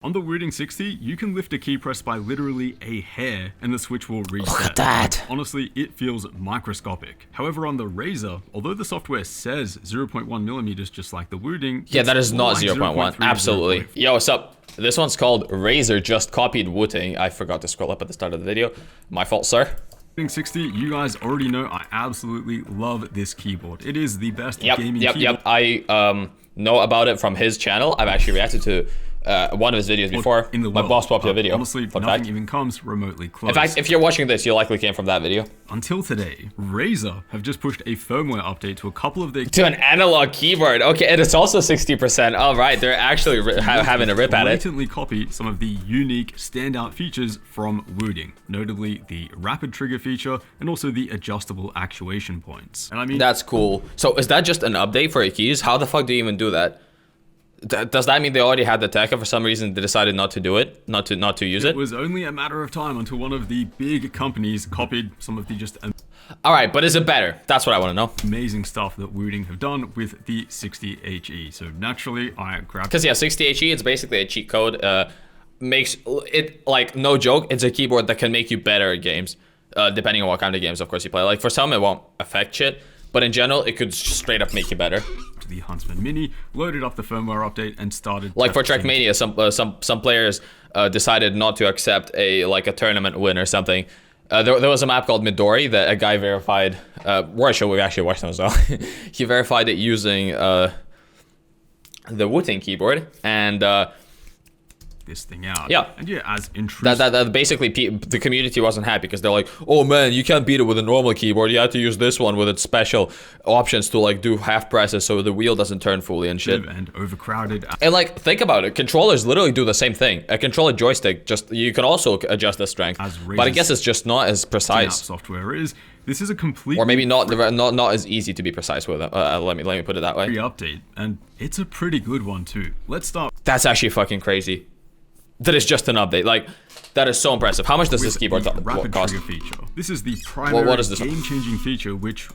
On the Wooting 60, you can lift a key press by literally a hair and the switch will reset. Look at that. Honestly, it feels microscopic. However, on the Razer, although the software says 0.1 millimeters just like the Wooting, yeah, that is not like 0.1. Absolutely. Yo, what's up? This one's called Razer just copied Wooting. I forgot to scroll up at the start of the video. My fault, sir. 60, you guys already know I absolutely love this keyboard. It is the best gaming keyboard. Yep. I know about it from his channel. I've actually reacted to one of his videos before. In the my world. most popular video. Honestly, nothing even comes remotely close. In fact, if you're watching this, you likely came from that video. Until today, Razer have just pushed a firmware update to a couple of their... To an analog keyboard. Okay, and it's also 60%. All right, they're actually having a rip at it. Blatantly copy some of the unique standout features from Wooting, notably the rapid trigger feature and also the adjustable actuation points. And I mean... That's cool. So is that just an update for your keys? How the fuck do you even do that? Does that mean they already had the tech and for some reason they decided not to do it? Not to use it? It was only a matter of time until one of the big companies copied some of the just... Alright, but is it better? That's what I want to know. Amazing stuff that Wooting have done with the 60HE. So naturally, I grabbed... Because yeah, 60HE, it's basically a cheat code. Makes it, like, no joke, it's a keyboard that can make you better at games. Depending on what kind of games, of course, you play. Like, for some, it won't affect shit. But in general, it could straight up make you better. The Huntsman Mini, loaded up the firmware update and started... Like for Trackmania, some players decided not to accept a tournament win or something. There was a map called Midori that a guy verified. We actually watched them as well. He verified it using the Wooting keyboard and... this thing out. Yeah. And yeah, as intrusive... That basically the community wasn't happy because they're like, oh man, you can't beat it with a normal keyboard. You have to use this one with its special options to like do half presses so the wheel doesn't turn fully and shit. And overcrowded. And like, think about it. Controllers literally do the same thing. A controller joystick, just you can also adjust the strength. But I guess it's just not as precise. Software is. This is a complete... Or maybe not as easy to be precise with it. Let me put it that way. Free update. And it's a pretty good one too. Let's start... That's actually fucking crazy. That is just an update. Like, that is so impressive. How much does this keyboard cost? Feature. This is the primary game-changing feature which...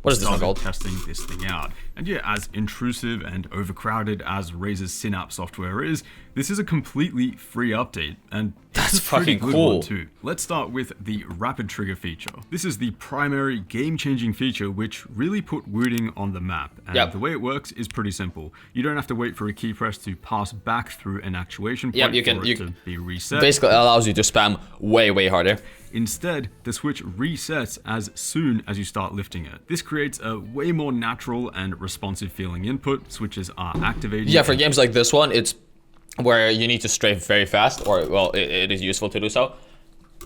What is this one called? Testing this thing out. And yeah, as intrusive and overcrowded as Razer's Synapse software is, this is a completely free update, and that's a pretty fucking good cool one too. Let's start with the rapid trigger feature. This is the primary game-changing feature which really put Wooting on the map. And the way it works is pretty simple. You don't have to wait for a key press to pass back through an actuation point for it to be reset. Basically, it allows you to spam way harder. Instead, the switch resets as soon as you start lifting it. This creates a way more natural and responsive feeling input. Switches are activated. Yeah, for games like this one, it's where you need to strafe very fast, or well, it is useful to do so.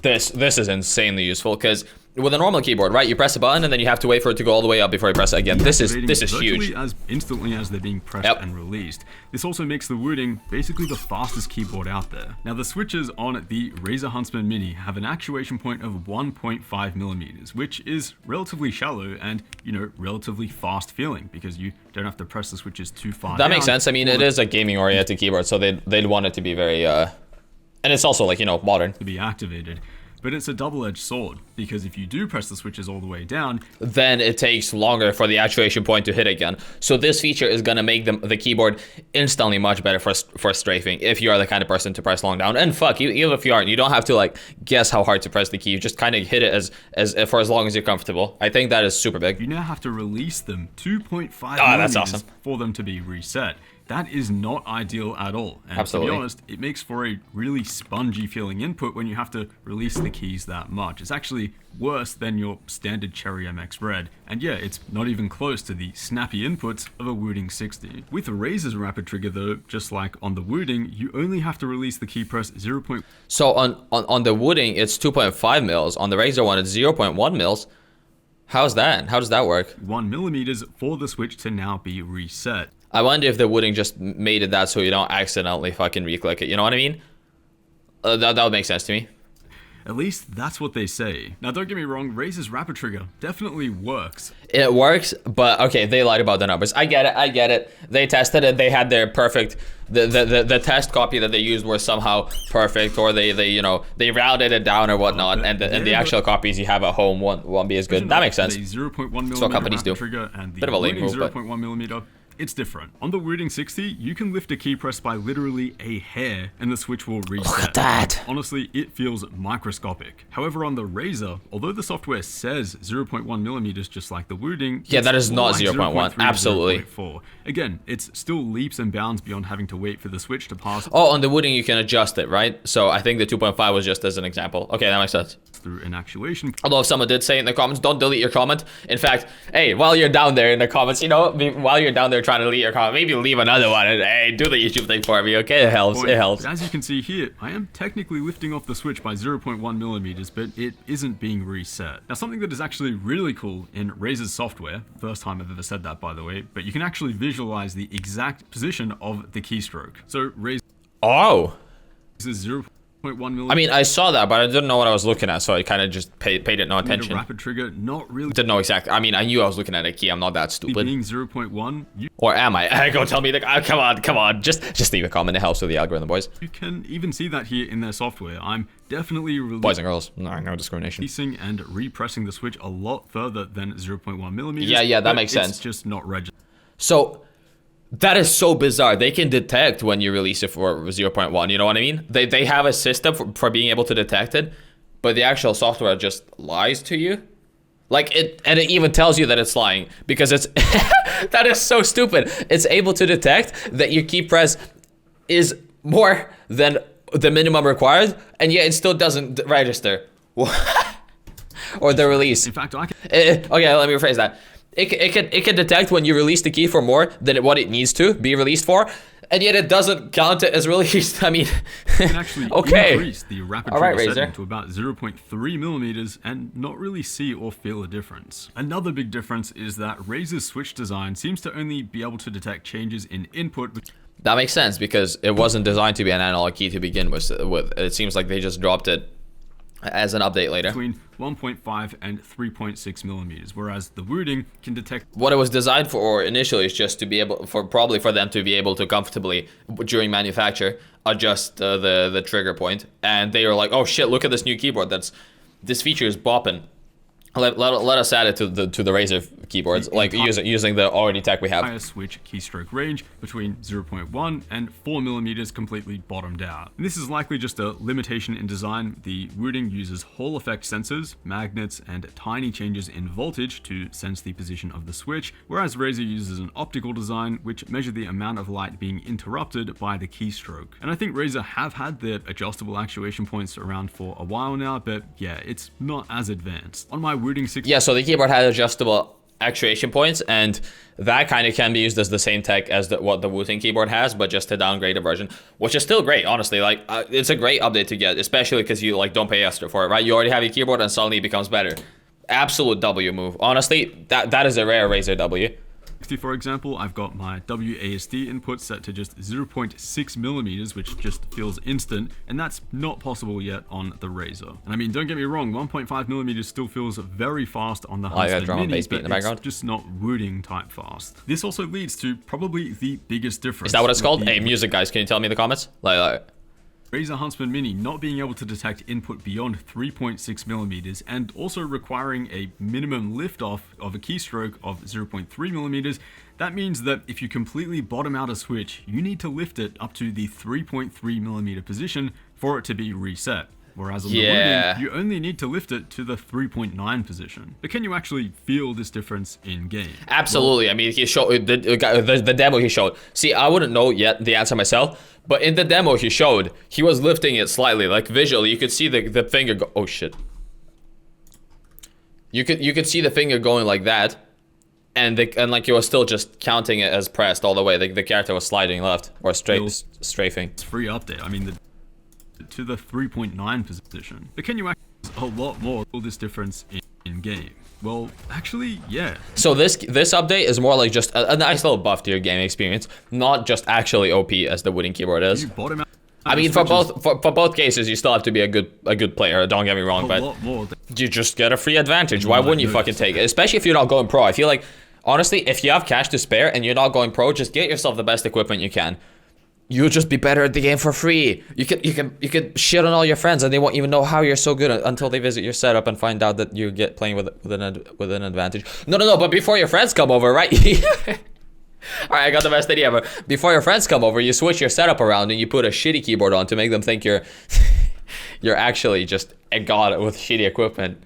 This is insanely useful because with a normal keyboard, right? You press a button and then you have to wait for it to go all the way up before you press it again. This is huge. As instantly as they're being pressed and released. This also makes the Wooting basically the fastest keyboard out there. Now the switches on the Razer Huntsman Mini have an actuation point of 1.5 millimeters, which is relatively shallow and, you know, relatively fast feeling because you don't have to press the switches too far. That makes sense. I mean, it is a gaming oriented keyboard, so they'd want it to be very and it's also, like, you know, modern. To be activated. But it's a double-edged sword, because if you do press the switches all the way down, then it takes longer for the actuation point to hit again. So this feature is going to make the keyboard instantly much better for strafing, if you are the kind of person to press long down. And fuck, even if you aren't, you don't have to, like, guess how hard to press the key. You just kind of hit it for as long as you're comfortable. I think that is super big. You now have to release them 2.5 millimeters for them to be reset. That is not ideal at all. And absolutely. To be honest, it makes for a really spongy feeling input when you have to release the keys that much. It's actually worse than your standard Cherry MX Red. And yeah, it's not even close to the snappy inputs of a Wooting 60. With Razer's rapid trigger though, just like on the Wooting, you only have to release the key press 0. So on the Wooting, it's 2.5 mils. On the Razer one, it's 0.1 mils. How's that? How does that work? 1 millimeters for the switch to now be reset. I wonder if the Wooting just made it that so you don't accidentally fucking re-click it. You know what I mean? That would make sense to me. At least that's what they say. Now don't get me wrong, Razer's rapid trigger definitely works. It works, but okay, they lied about the numbers. I get it. They tested it. They had their perfect. The test copy that they used was somehow perfect, or they routed it down or whatnot, and the actual copies you have at home won't be as good. That makes sense. The 0.1 millimeter That's what companies do. Trigger and the bit of a lame move, 0.1 millimeter. it's different. On the Wooting 60, you can lift a key press by literally a hair and the switch will reset. Look at that. Honestly, it feels microscopic. However, on the Razer, although the software says 0.1 millimeters just like the Wooting, Yeah, that is not like 0.1. 0.3 to Absolutely. 0.4. Again, it's still leaps and bounds beyond having to wait for the switch to pass Oh, on the Wooting you can adjust it, right? So I think the 2.5 was just as an example. Okay, that makes sense. through an actuation. Although if someone did say in the comments, don't delete your comment. In fact, hey, while you're down there in the comments, you know, while you're down there trying to delete your comment, maybe leave another one and hey, do the YouTube thing for me, okay? It helps, it helps. But as you can see here, I am technically lifting off the switch by 0.1 millimeters, but it isn't being reset. Now, something that is actually really cool in Razer's software, first time I've ever said that by the way, but you can actually visualize the exact position of the keystroke. So Razer is 0.1 millimeters. I mean, I saw that, but I didn't know what I was looking at, so I kind of just paid it no attention. A rapid trigger, not really. Didn't know exactly. I mean, I knew I was looking at a key. I'm not that stupid. Being 0.1, Or am I? Go tell me. Come on. Just leave a comment. It helps with the algorithm, boys. you can even see that here in their software. I'm definitely Boys and girls. No discrimination. releasing and repressing the switch a lot further than 0.1 millimeters. Yeah, that but makes sense. It's just not registered. So that is so bizarre. They can detect when you release it for 0.1. You know what I mean? They have a system for being able to detect it, but the actual software just lies to you. Like it even tells you that it's lying because it's that is so stupid. It's able to detect that your key press is more than the minimum required, and yet it still doesn't register. Or the release. In fact, I can Okay, let me rephrase that. It can detect when you release the key for more than what it needs to be released for, and yet it doesn't count it as released. I mean, actually okay. increase the rapid All right, trigger setting Razer. to about 0.3 millimeters and not really see or feel a difference. Another big difference is that Razer's switch design seems to only be able to detect changes in input. That makes sense because it wasn't designed to be an analog key to begin with. It seems like they just dropped it as an update later. Between 1.5 and 3.6 millimeters, whereas the Wooting can detect What it was designed for initially is just to be able for them to be able to comfortably during manufacture adjust the trigger point, and they were like, oh shit, look at this new keyboard. This feature is bopping. Let us add it to the Razer keyboards, like using the already tech we have. higher switch keystroke range between 0.1 and 4 millimeters completely bottomed out. And this is likely just a limitation in design. The Wooting uses Hall effect sensors, magnets, and tiny changes in voltage to sense the position of the switch, whereas Razer uses an optical design which measure the amount of light being interrupted by the keystroke. And I think Razer have had their adjustable actuation points around for a while now, but yeah, it's not as advanced. On my Wooting 60, Yeah, so the keyboard had adjustable actuation points, and that kind of can be used as the same tech as what the Wooting keyboard has, but just a downgraded version, which is still great, honestly. Like, it's a great update to get, especially because you like don't pay extra for it, right? You already have your keyboard, and suddenly it becomes better. Absolute W move. Honestly, that is a rare Razer W. for example, I've got my WASD input set to just 0.6 millimeters, which just feels instant, and that's not possible yet on the Razer. And I mean, don't get me wrong, 1.5 millimeters still feels very fast on the I got Huntsman drum and Mini, bass beat in but the it's background. just not Wooting type fast. This also leads to probably the biggest difference. Is that what it's with called? the Hey, music guys, can you tell me in the comments? Like Razer Huntsman Mini not being able to detect input beyond 3.6 millimeters and also requiring a minimum liftoff of a keystroke of 0.3 millimeters. That means that if you completely bottom out a switch, you need to lift it up to the 3.3 millimeter position for it to be reset. Whereas on the Wooting, you only need to lift it to the 3.9 position. But can you actually feel this difference in game? absolutely. I mean, he showed the demo he showed. See, I wouldn't know yet the answer myself, but in the demo he showed, he was lifting it slightly, like visually. You could see the finger go. Oh shit. You could see the finger going like that, and like you were still just counting it as pressed all the way. The character was sliding left or strafing. It's free update. I mean, to the 3.9 position. But can you actually a lot more feel this difference in game? Well, actually, yeah. So this update is more like just a nice little buff to your gaming experience, not just actually OP as the Wooting keyboard is. You bottom out. I mean, for both cases, you still have to be a good player. Don't get me wrong, but lot more. you just get a free advantage. Why wouldn't you fucking take it? Especially if you're not going pro. I feel like, honestly, if you have cash to spare and you're not going pro, just get yourself the best equipment you can. You'll just be better at the game for free. You can shit on all your friends and they won't even know how you're so good until they visit your setup and find out that you get playing with an advantage. No. But before your friends come over, right? Alright, I got the best idea ever. Before your friends come over, you switch your setup around and you put a shitty keyboard on to make them think you're you're actually just a god with shitty equipment.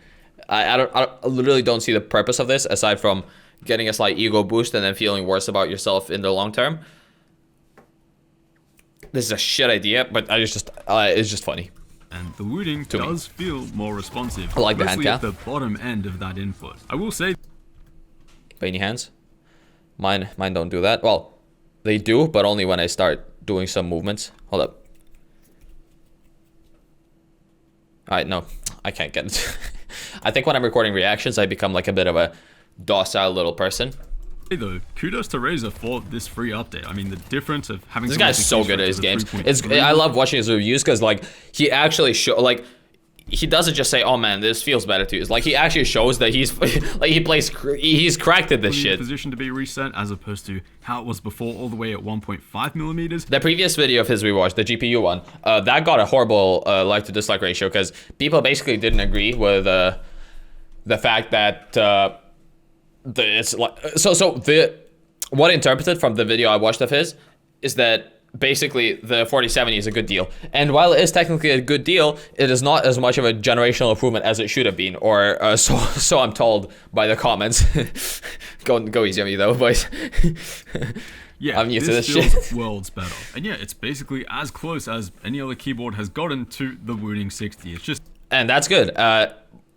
I literally don't see the purpose of this aside from getting a slight ego boost and then feeling worse about yourself in the long term. This is a shit idea, but it's just funny. And the Wooting does feel more responsive. I like the hand at cam. the bottom end of that input. I will say. Veiny hands. Mine don't do that. Well, they do, but only when I start doing some movements. Hold up. Alright, no, I can't get it. I think when I'm recording reactions, I become like a bit of a docile little person. Hey though, kudos to Razer for this free update. I mean, the difference of having This guy's so good at his games. I love watching his reviews because like he actually he doesn't just say, "Oh man, this feels better to use." Like he actually shows that he's like he's cracked at this shit. Position to be reset as opposed to how it was before, all the way at 1.5 millimeters. The previous video of his we watched, the GPU one, that got a horrible like to dislike ratio because people basically didn't agree with the fact that what I interpreted from the video I watched of his is that basically the 4070 is a good deal, and while it is technically a good deal, it is not as much of a generational improvement as it should have been, or so I'm told by the comments. go easy on me though, boys. Yeah, I'm used to this feels shit. Worlds better, and yeah, it's basically as close as any other keyboard has gotten to the Wooting 60. It's just, and that's good,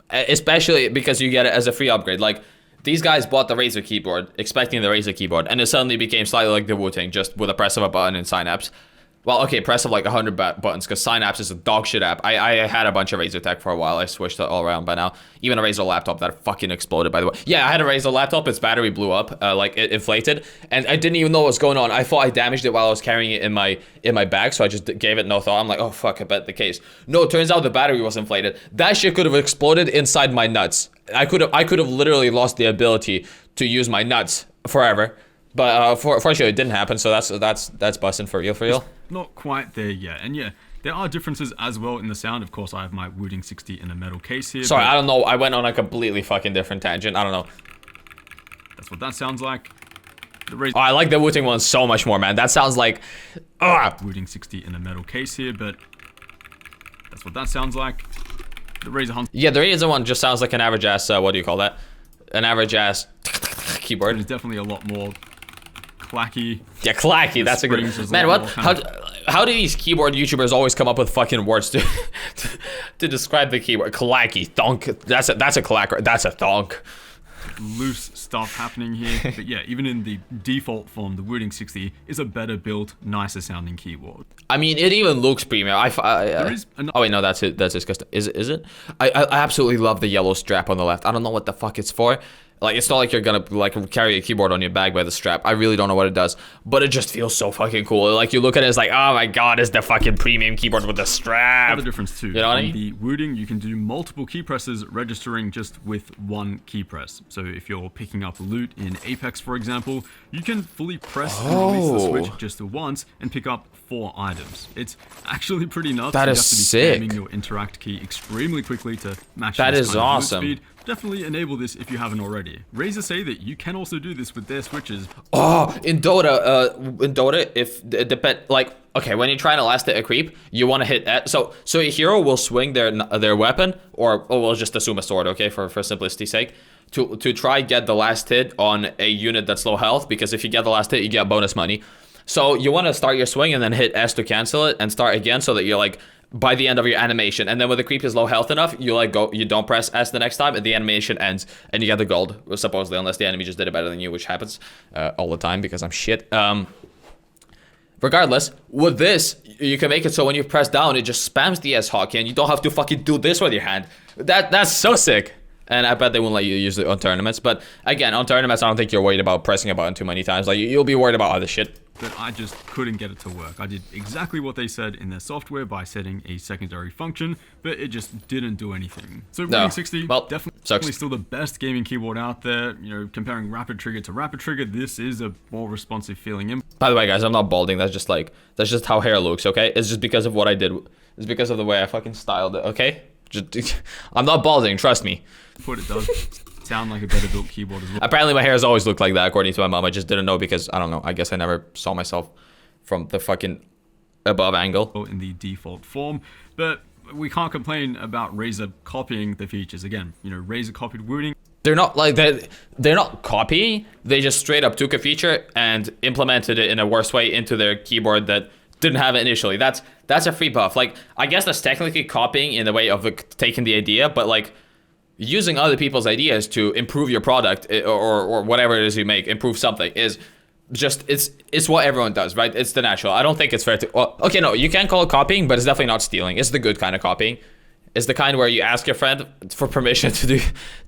especially because you get it as a free upgrade. Like, these guys bought the Razer keyboard, expecting the Razer keyboard, and it suddenly became slightly like the Wooting, just with a press of a button in Synapse. Well, okay, press of like 100 buttons, because Synapse is a dog shit app. I had a bunch of Razer tech for a while. I switched it all around by now. Even a Razer laptop that fucking exploded, by the way. Yeah, I had a Razer laptop. Its battery blew up, like it inflated, and I didn't even know what was going on. I thought I damaged it while I was carrying it in my bag, so I just gave it no thought. I'm like, oh fuck, I bet the case. No, it turns out the battery was inflated. That shit could have exploded inside my nuts. I could have literally lost the ability to use my nuts forever. But fortunately, it didn't happen. So that's busting for real. not quite there yet. And yeah, there are differences as well in the sound. Of course, I have my Wooting 60 in a metal case here. Sorry, I don't know. I went on a completely fucking different tangent. I don't know. That's what that sounds like. Oh, I like the Wooting one so much more, man. That sounds like Wooting 60 in a metal case here, but that's what that sounds like. The Razer Hunt. Yeah, the Razer one just sounds like an average ass. What do you call that? An average ass keyboard. It's definitely a lot more clacky. Yeah, clacky. That's a good. Man, what? How do these keyboard YouTubers always come up with fucking words to describe the keyboard? Clacky, thonk. That's a clack. That's a thonk. Loose stuff happening here, but yeah, even in the default form, the Wooting 60 is a better built, nicer sounding keyboard. I mean, it even looks premium. Oh wait, no, that's it. That's his custom. Is it? I absolutely love the yellow strap on the left. I don't know what the fuck it's for. Like, it's not like you're gonna like carry a keyboard on your bag by the strap. I really don't know what it does, but it just feels so fucking cool. Like, you look at it, it's like, oh my god, it's the fucking premium keyboard with the strap. Another difference too. You know what I mean? The Wooting, you can do multiple key presses, registering just with one key press. So if you're picking up loot in Apex, for example, you can fully press and release the switch just once and pick up 4 items. It's actually pretty nuts. That is sick. You have to be spamming your interact key extremely quickly to match that this is kind of loot awesome. Speed. Definitely enable this if you haven't already. Razer say that you can also do this with their switches. Oh, in Dota, if it depend, like, okay, when you're trying to last hit a creep, you want to hit that. So a hero will swing their weapon, or we'll just assume a sword, okay, for simplicity's sake, to try get the last hit on a unit that's low health, because if you get the last hit, you get bonus money. So you want to start your swing and then hit S to cancel it and start again, so that you're like by the end of your animation, and then when the creep is low health enough, you like you don't press S the next time, and the animation ends, and you get the gold, supposedly, unless the enemy just did it better than you, which happens all the time because I'm shit. Regardless, with this, you can make it so when you press down, it just spams the S hotkey, and you don't have to fucking do this with your hand. That's so sick. And I bet they won't let you use it on tournaments. But again, on tournaments, I don't think you're worried about pressing a button too many times. Like, you'll be worried about other shit. But I just couldn't get it to work. I did exactly what they said in their software by setting a secondary function, but it just didn't do anything. So Wooting 60, definitely still the best gaming keyboard out there. You know, comparing rapid trigger to rapid trigger, this is a more responsive feeling input. By the way, guys, I'm not balding. That's just how hair looks, okay? It's just because of what I did. It's because of the way I fucking styled it, okay? I'm not balding, trust me. What it does sound like a better built keyboard as well. Apparently my hair has always looked like that, according to my mom. I just didn't know because, I don't know, I guess I never saw myself from the fucking above angle. In the default form, but we can't complain about Razer copying the features. Again, you know, Razer copied Wooting. They're not like they're not copying. They just straight up took a feature and implemented it in a worse way into their keyboard that didn't have it initially. That's a free buff. Like, I guess that's technically copying in the way of like, taking the idea, but like using other people's ideas to improve your product or whatever it is you make, improve something is just, it's what everyone does, right? It's the natural. I don't think it's fair to, well, okay, no, you can call it copying, but it's definitely not stealing. It's the good kind of copying. It's the kind where you ask your friend for permission to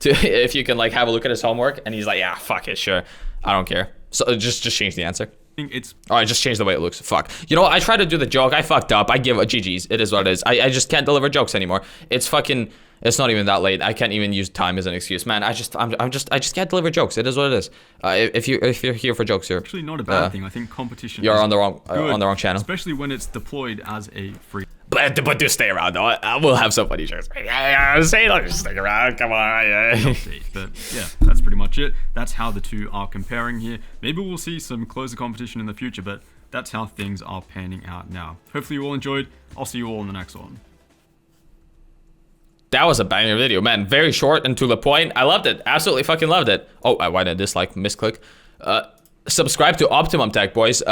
if you can like have a look at his homework, and he's like, yeah, fuck it, sure, I don't care. So just change the answer. It's all right, just change the way it looks. Fuck. You know what? I tried to do the joke. I fucked up. I give a GG's. It is what it is. I just can't deliver jokes anymore. It's fucking. It's not even that late. I can't even use time as an excuse, man. I just can't deliver jokes. It is what it is. If you're here for jokes, you're actually not a bad thing. I think competition. You're on the wrong channel. Especially when it's deployed as a free. But do stay around though. I will have some funny jokes. Say don't just stick around. Come on. But yeah, that's pretty much it. That's how the two are comparing here. Maybe we'll see some closer competition in the future, but that's how things are panning out now. Hopefully you all enjoyed. I'll see you all in the next one. That was a banger video, man. Very short and to the point. I loved it. Absolutely fucking loved it. Oh, why did I dislike? Misclick. Subscribe to Optimum Tech, boys.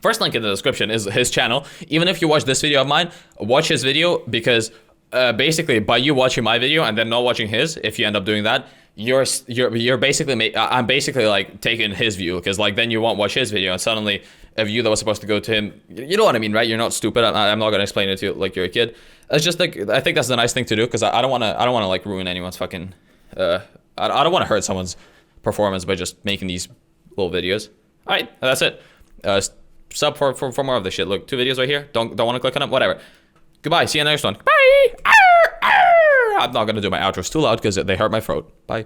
First link in the description is his channel. Even if you watch this video of mine, watch his video, because basically by you watching my video and then not watching his, if you end up doing that, you're basically I'm basically like taking his view, because like then you won't watch his video and suddenly a view that was supposed to go to him, you know what I mean, right? You're not stupid. I'm not gonna explain it to you like you're a kid. It's just like, I think that's the nice thing to do, because I don't want to like ruin anyone's fucking I don't want to hurt someone's performance by just making these little videos. All right, that's it. Sub for more of this shit. Look, 2 videos right here. Don't want to click on them. Whatever. Goodbye. See you in the next one. Bye. I'm not gonna do my outros too loud because they hurt my throat. Bye.